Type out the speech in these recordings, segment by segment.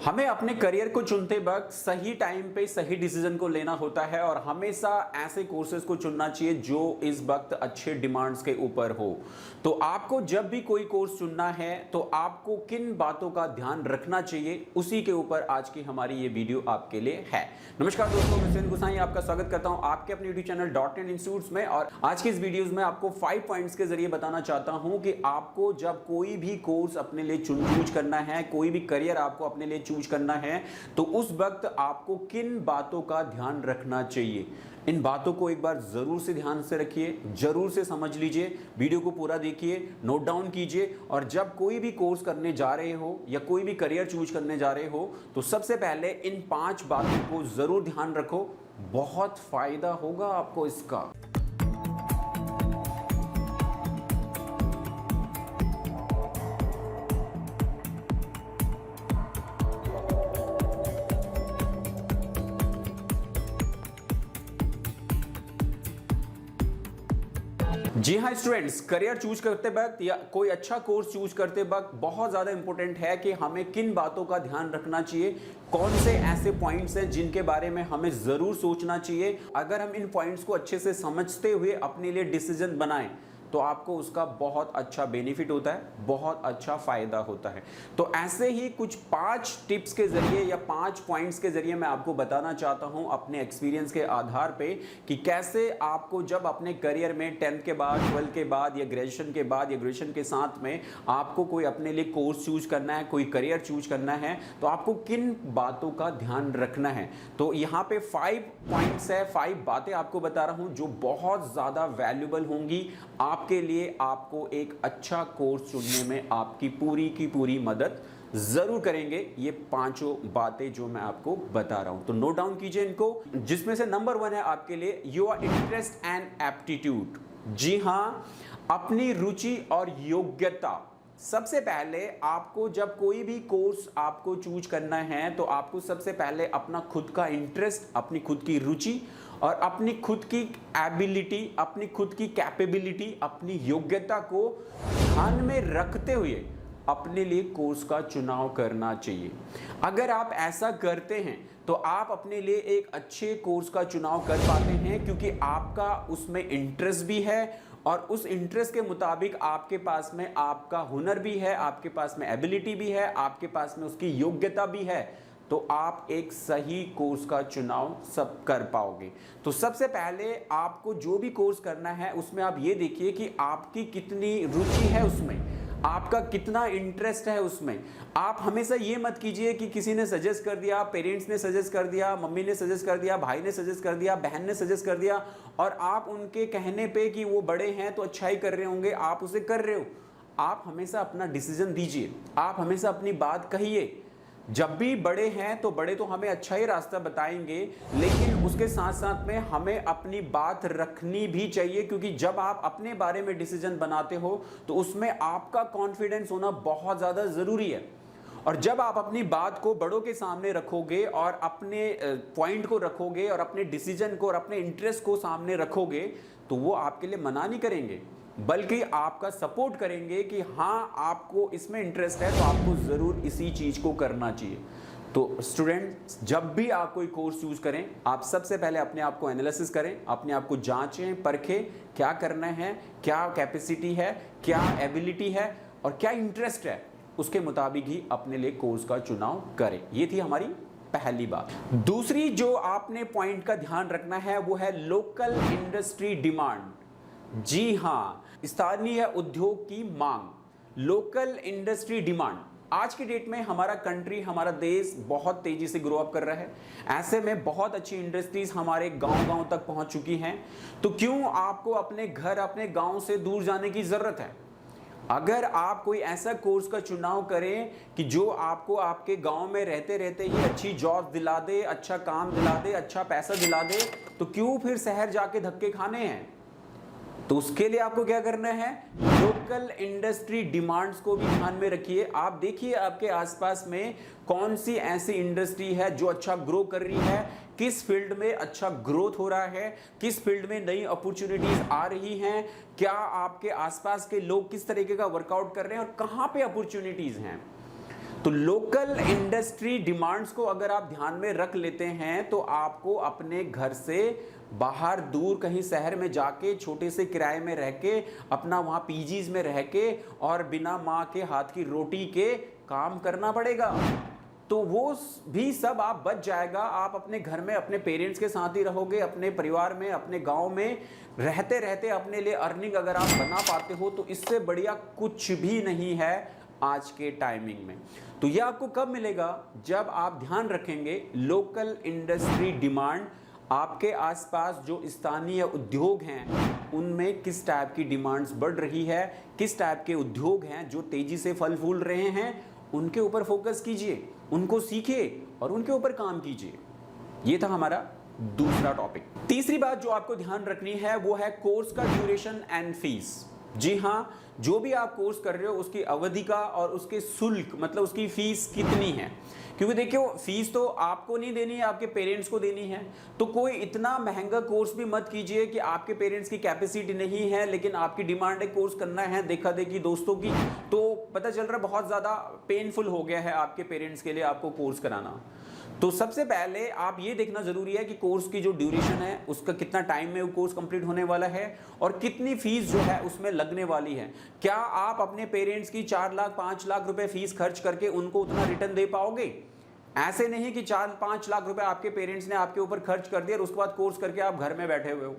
हमें अपने करियर को चुनते वक्त सही टाइम पे सही डिसीजन को लेना होता है और हमेशा ऐसे कोर्सेज को चुनना चाहिए जो इस वक्त अच्छे डिमांड्स के ऊपर हो। तो आपको जब भी कोई कोर्स चुनना है तो आपको किन बातों का ध्यान रखना चाहिए, उसी के ऊपर आज की हमारी ये वीडियो आपके लिए है। नमस्कार दोस्तों, मैं सुरेंद्र गुसाई आपका स्वागत करता हूं आपके अपने यूट्यूब चैनल .NET इंस्टीट्यूट्स में। और आज की इस वीडियोस में आपको 5 पॉइंट्स के जरिए बताना चाहता हूं कि आपको जब कोई भी कोर्स अपने लिए चूज करना है, कोई भी करियर आपको अपने लिए चूज करना है, तो उस वक्त आपको किन बातों का ध्यान रखना चाहिए। इन बातों को एक बार जरूर से ध्यान से रखिए, जरूर से समझ लीजिए, वीडियो को पूरा देखिए, नोट डाउन कीजिए। और जब कोई भी कोर्स करने जा रहे हो या कोई भी करियर चूज करने जा रहे हो तो सबसे पहले इन 5 बातों को जरूर ध्यान रखो, बहुत फायदा होगा आपको इसका। जी हाँ स्टूडेंट्स, करियर चूज करते वक्त या कोई अच्छा कोर्स चूज करते वक्त बहुत ज्यादा इंपॉर्टेंट है कि हमें किन बातों का ध्यान रखना चाहिए, कौन से ऐसे पॉइंट्स हैं जिनके बारे में हमें जरूर सोचना चाहिए। अगर हम इन पॉइंट्स को अच्छे से समझते हुए अपने लिए डिसीजन बनाएं तो आपको उसका बहुत अच्छा बेनिफिट होता है, बहुत अच्छा फायदा होता है। तो ऐसे ही कुछ 5 टिप्स के जरिए या 5 पॉइंट्स के जरिए मैं आपको बताना चाहता हूं अपने एक्सपीरियंस के आधार पे कि कैसे आपको जब अपने करियर में 10th के बाद, 12th के बाद या ग्रेजुएशन के बाद या ग्रेजुएशन के साथ में आपको कोई अपने लिए कोर्स चूज करना है, कोई करियर चूज करना है, तो आपको किन बातों का ध्यान रखना है। तो यहाँ पे 5 पॉइंट्स है, 5 बातें आपको बता रहा हूं जो बहुत ज्यादा वैल्यूबल होंगी आपके लिए। आपको एक अच्छा कोर्स चुनने में आपकी पूरी की पूरी मदद जरूर करेंगे ये 5 बातें जो मैं आपको बता रहा हूं। तो नोट डाउन कीजिए इनको, जिसमें से नंबर 1 है आपके लिए योर इंटरेस्ट एंड एप्टीट्यूड। जी हां, अपनी रुचि और योग्यता। सबसे पहले आपको जब कोई भी कोर्स आपको चूज करना है तो आपको सबसे पहले अपना खुद का इंटरेस्ट, अपनी खुद की रुचि और अपनी खुद की एबिलिटी, अपनी खुद की कैपेबिलिटी, अपनी योग्यता को ध्यान में रखते हुए अपने लिए कोर्स का चुनाव करना चाहिए। अगर आप ऐसा करते हैं तो आप अपने लिए एक अच्छे कोर्स का चुनाव कर पाते हैं, क्योंकि आपका उसमें इंटरेस्ट भी है और उस इंटरेस्ट के मुताबिक आपके पास में आपका हुनर भी है, आपके पास में एबिलिटी भी है, आपके पास में उसकी योग्यता भी है, तो आप एक सही कोर्स का चुनाव सब कर पाओगे। तो सबसे पहले आपको जो भी कोर्स करना है उसमें आप ये देखिए कि आपकी कितनी रुचि है उसमें, आपका कितना इंटरेस्ट है उसमें। आप हमेशा ये मत कीजिए कि किसी ने सजेस्ट कर दिया, पेरेंट्स ने सजेस्ट कर दिया, मम्मी ने सजेस्ट कर दिया, भाई ने सजेस्ट कर दिया, बहन ने सजेस्ट कर दिया और आप उनके कहने पे कि वो बड़े हैं तो अच्छा ही कर रहे होंगे, आप उसे कर रहे हो। आप हमेशा अपना डिसीजन दीजिए, आप हमेशा अपनी बात कहिए। जब भी बड़े हैं तो बड़े तो हमें अच्छा ही रास्ता बताएंगे, लेकिन उसके साथ साथ में हमें अपनी बात रखनी भी चाहिए, क्योंकि जब आप अपने बारे में डिसीजन बनाते हो तो उसमें आपका कॉन्फिडेंस होना बहुत ज़्यादा ज़रूरी है। और जब आप अपनी बात को बड़ों के सामने रखोगे और अपने पॉइंट को रखोगे और अपने डिसीजन को और अपने इंटरेस्ट को सामने रखोगे तो वो आपके लिए मना नहीं करेंगे, बल्कि आपका सपोर्ट करेंगे कि हाँ आपको इसमें इंटरेस्ट है तो आपको ज़रूर इसी चीज़ को करना चाहिए। तो स्टूडेंट्स, जब भी आप कोई कोर्स चूज करें आप सबसे पहले अपने आप को एनालिसिस करें, अपने आप को जांचें, परखें, क्या करना है, क्या कैपेसिटी है, क्या एबिलिटी है और क्या इंटरेस्ट है, उसके मुताबिक ही अपने लिए कोर्स का चुनाव करें। ये थी हमारी पहली बात। दूसरी जो आपने पॉइंट का ध्यान रखना है वो है लोकल इंडस्ट्री डिमांड। जी हां, स्थानीय उद्योग की मांग, लोकल इंडस्ट्री डिमांड। आज की डेट में हमारा कंट्री, हमारा देश बहुत तेजी से ग्रो अप कर रहा है। ऐसे में बहुत अच्छी इंडस्ट्रीज हमारे गांव-गांव तक पहुंच चुकी हैं। तो क्यों आपको अपने घर, अपने गांव से दूर जाने की जरूरत है? अगर आप कोई ऐसा कोर्स का चुनाव करें कि जो आपको आपके गांव में रहते रहते ही अच्छी जॉब दिला दे, अच्छा काम दिला दे, अच्छा पैसा दिला दे, तो क्यों फिर शहर जाके धक्के खाने हैं? तो उसके लिए आपको क्या करना है, लोकल इंडस्ट्री डिमांड्स को भी ध्यान में रखिए। आप देखिए आपके आसपास में कौन सी ऐसी इंडस्ट्री है जो अच्छा ग्रो कर रही है, किस फील्ड में अच्छा ग्रोथ हो रहा है, किस फील्ड में नई अपॉर्चुनिटीज आ रही हैं, क्या आपके आसपास के लोग किस तरीके का वर्कआउट कर रहे हैं और कहां पे अपॉर्चुनिटीज हैं। तो लोकल इंडस्ट्री डिमांड्स को अगर आप ध्यान में रख लेते हैं तो आपको अपने घर से बाहर दूर कहीं शहर में जाके छोटे से किराए में रह के अपना वहां पीजीज में रह के और बिना माँ के हाथ की रोटी के काम करना पड़ेगा। तो वो भी सब आप बच जाएगा। आप अपने घर में अपने पेरेंट्स के साथ ही रहोगे, अपने परिवार में, अपने गांव में रहते रहते अपने लिए अर्निंग अगर आप बना पाते हो तो इससे बढ़िया कुछ भी नहीं है आज के टाइमिंग में। तो ये आपको कब मिलेगा? जब आप ध्यान रखेंगे लोकल इंडस्ट्री डिमांड, आपके आसपास जो स्थानीय उद्योग हैं उनमें किस टाइप की डिमांड्स बढ़ रही है, किस टाइप के उद्योग हैं जो तेजी से फल फूल रहे हैं, उनके ऊपर फोकस कीजिए, उनको सीखिए और उनके ऊपर काम कीजिए। ये था हमारा दूसरा टॉपिक। तीसरी बात जो आपको ध्यान रखनी है वो है कोर्स का ड्यूरेशन एंड फीस। जी हाँ, जो भी आप कोर्स कर रहे हो उसकी अवधि का और उसके शुल्क मतलब उसकी फीस कितनी है, क्योंकि देखिए फीस तो आपको नहीं देनी है, आपके पेरेंट्स को देनी है। तो कोई इतना महंगा कोर्स भी मत कीजिए कि आपके पेरेंट्स की कैपेसिटी नहीं है लेकिन आपकी डिमांड है कोर्स करना है देखा देखी दोस्तों की, तो पता चल रहा है बहुत ज़्यादा पेनफुल हो गया है आपके पेरेंट्स के लिए आपको कोर्स कराना। तो सबसे पहले आप ये देखना जरूरी है कि कोर्स की जो ड्यूरेशन है उसका कितना टाइम में वो कोर्स कंप्लीट होने वाला है और कितनी फीस जो है उसमें लगने वाली है। क्या आप अपने पेरेंट्स की 4 लाख 5 लाख रुपए फीस खर्च करके उनको उतना रिटर्न दे पाओगे? ऐसे नहीं कि 4-5 लाख रुपए आपके पेरेंट्स ने आपके ऊपर खर्च कर दिया और उसके बाद कोर्स करके आप घर में बैठे हुए हो।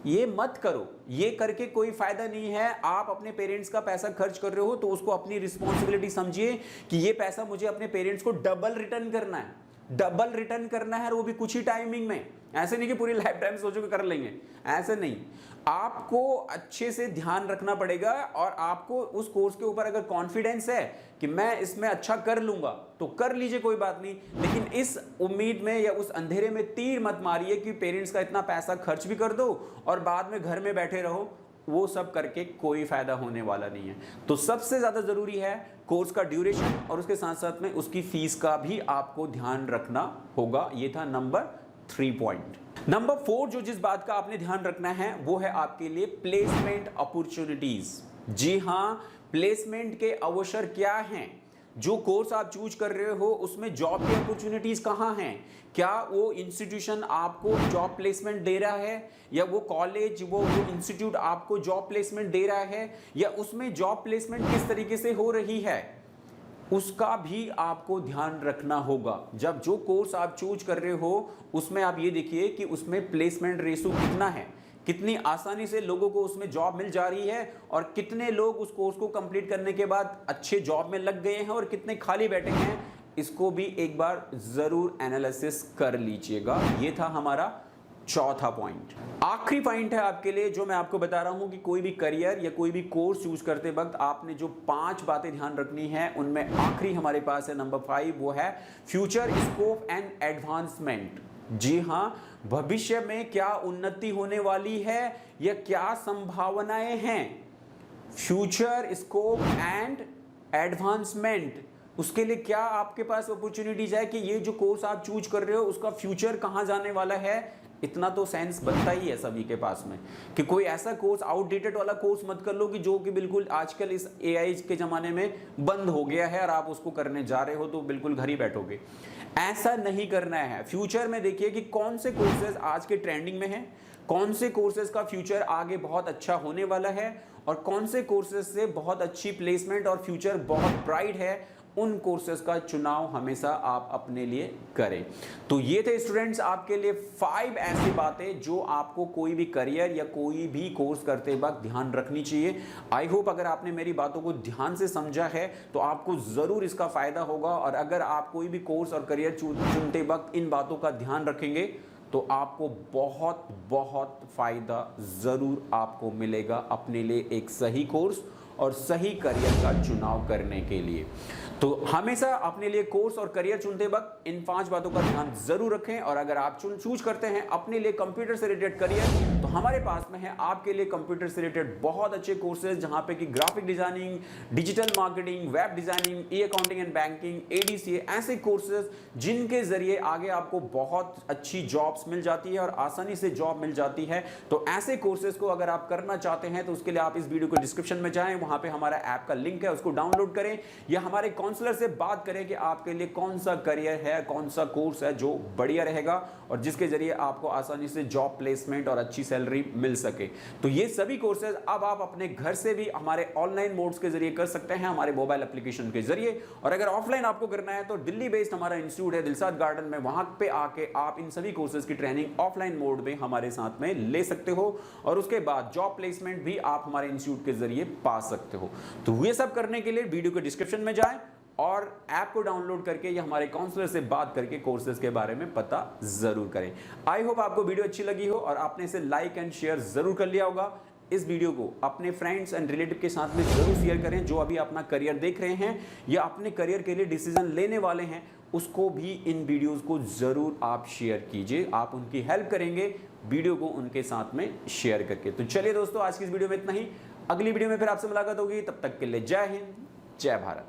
ये मत करो, ये करके कोई फायदा नहीं है। आप अपने पेरेंट्स का पैसा खर्च कर रहे हो तो उसको अपनी रिस्पॉन्सिबिलिटी समझिए कि ये पैसा मुझे अपने पेरेंट्स को डबल रिटर्न करना है, डबल रिटर्न करना है और वो भी कुछ ही टाइमिंग में। ऐसे नहीं कि पूरी लाइफ टाइम सोचो कि कर लेंगे, ऐसे नहीं। आपको अच्छे से ध्यान रखना पड़ेगा और आपको उस कोर्स के ऊपर अगर कॉन्फिडेंस है कि मैं इसमें अच्छा कर लूंगा तो कर लीजिए, कोई बात नहीं। लेकिन इस उम्मीद में या उस अंधेरे में तीर मत मारिए कि पेरेंट्स का इतना पैसा खर्च भी कर दो और बाद में घर में बैठे रहो। वो सब करके कोई फायदा होने वाला नहीं है। तो सबसे ज्यादा जरूरी है कोर्स का ड्यूरेशन और उसके साथ साथ में उसकी फीस का भी आपको ध्यान रखना होगा। ये था नंबर 3 पॉइंट। नंबर 4 जो जिस बात का आपने ध्यान रखना है वो है आपके लिए प्लेसमेंट अपॉर्चुनिटीज। जी हां, प्लेसमेंट के अवसर क्या हैं? जो कोर्स आप चूज कर रहे हो उसमें जॉब की अपॉर्चुनिटीज कहां हैं? क्या वो इंस्टीट्यूशन आपको जॉब प्लेसमेंट दे रहा है या वो कॉलेज वो इंस्टीट्यूट आपको जॉब प्लेसमेंट दे रहा है या उसमें जॉब प्लेसमेंट किस तरीके से हो रही है, उसका भी आपको ध्यान रखना होगा। जब जो कोर्स आप चूज कर रहे हो उसमें आप ये देखिए कि उसमें प्लेसमेंट रेशो कितना है, कितनी आसानी से लोगों को उसमें जॉब मिल जा रही है और कितने लोग उस कोर्स को कंप्लीट करने के बाद अच्छे जॉब में लग गए हैं और कितने खाली बैठे हैं। इसको भी एक बार जरूर एनालिसिस कर लीजिएगा। ये था हमारा चौथा पॉइंट। आखिरी पॉइंट है आपके लिए जो मैं आपको बता रहा हूं कि कोई भी करियर या कोई भी कोर्स चूज करते वक्त आपने जो 5 बातें ध्यान रखनी है उनमें आखिरी हमारे पास है नंबर 5, वो है फ्यूचर स्कोप एंड एडवांसमेंट। जी हां, भविष्य में क्या उन्नति होने वाली है या क्या संभावनाएं हैं। फ्यूचर स्कोप एंड एडवांसमेंट, उसके लिए क्या आपके पास अपॉर्चुनिटीज है कि ये जो कोर्स आप चूज कर रहे हो उसका फ्यूचर कहां जाने वाला है। इतना तो सेंस बनता ही है सभी के पास में कि कोई ऐसा कोर्स आउटडेटेड वाला कोर्स मत कर लो कि जो कि बिल्कुल आजकल इस एआई के जमाने में बंद हो गया है और आप उसको करने जा रहे हो तो बिल्कुल घर ही बैठोगे। ऐसा नहीं करना है। फ्यूचर में देखिए कि कौन से कोर्सेज आज के ट्रेंडिंग में हैं, कौन से कोर्सेज का फ्यूचर आगे बहुत अच्छा होने वाला है और कौन से कोर्सेज से बहुत अच्छी प्लेसमेंट और फ्यूचर बहुत ब्राइट है। उन कोर्सेज का चुनाव हमेशा आप अपने लिए करें। तो ये थे स्टूडेंट्स आपके लिए 5 ऐसी बातें जो आपको कोई भी करियर या कोई भी कोर्स करते वक्त ध्यान रखनी चाहिए। आई होप अगर आपने मेरी बातों को ध्यान से समझा है तो आपको जरूर इसका फायदा होगा और अगर आप कोई भी कोर्स और करियर चुनते वक्त इन बातों का ध्यान रखेंगे तो आपको बहुत बहुत फायदा जरूर आपको मिलेगा अपने लिए एक सही कोर्स और सही करियर का चुनाव करने के लिए। तो हमेशा अपने लिए कोर्स और करियर चुनते वक्त इन 5 बातों का ध्यान जरूर रखें। और अगर आप चूज करते हैं अपने लिए कंप्यूटर से रिलेटेड करियर तो हमारे पास में है आपके लिए कंप्यूटर से रिलेटेड बहुत अच्छे कोर्सेज जहां पे कि graphic designing, digital marketing, web designing, E accounting and banking, ADCA, ऐसे कोर्सेज जिनके जरिए आगे आपको बहुत अच्छी जॉब्स मिल जाती है और आसानी से जॉब मिल जाती है। तो ऐसे कोर्सेज को अगर आप करना चाहते हैं तो उसके लिए आप इस वीडियो को डिस्क्रिप्शन में जाएं, वहां पे हमारा ऐप का लिंक है, उसको डाउनलोड करें या हमारे काउंसलर से बात करें कि आपके लिए कौन सा करियर है, कौन सा कोर्स है जो बढ़िया रहेगा और जिसके जरिए आपको आसानी से जॉब प्लेसमेंट और अच्छी सैलरी मिल सके। तो ये सभी कोर्सेज अब आप अपने घर से भी हमारे ऑनलाइन मोड्स के जरिए कर सकते हैं, हमारे मोबाइल एप्लीकेशन के जरिए। और अगर ऑफलाइन आपको करना है तो दिल्ली बेस्ड हमारा इंस्टीट्यूट है दिलसाद गार्डन में, वहां पे आके आप इन सभी कोर्सेज की ट्रेनिंग ऑफलाइन मोड में हमारे साथ में ले सकते हो और उसके बाद जॉब प्लेसमेंट भी आप हमारे इंस्टीट्यूट के जरिए पा सकते हो। तो ये सब करने के लिए वीडियो के डिस्क्रिप्शन में जाएं और ऐप को डाउनलोड करके या हमारे काउंसलर से बात करके कोर्सेज के बारे में पता जरूर करें। आई होप आपको वीडियो अच्छी लगी हो और आपने इसे लाइक एंड शेयर जरूर कर लिया होगा। इस वीडियो को अपने फ्रेंड्स एंड रिलेटिव के साथ में जरूर शेयर करें जो अभी अपना करियर देख रहे हैं या अपने करियर के लिए डिसीजन लेने वाले हैं, उसको भी इन वीडियोस को जरूर आप शेयर कीजिए। आप उनकी हेल्प करेंगे वीडियो को उनके साथ में शेयर करके। तो चलिए दोस्तों, आज की इस वीडियो में इतना ही। अगली वीडियो में फिर आपसे मुलाकात होगी, तब तक के लिए जय हिंद, जय भारत।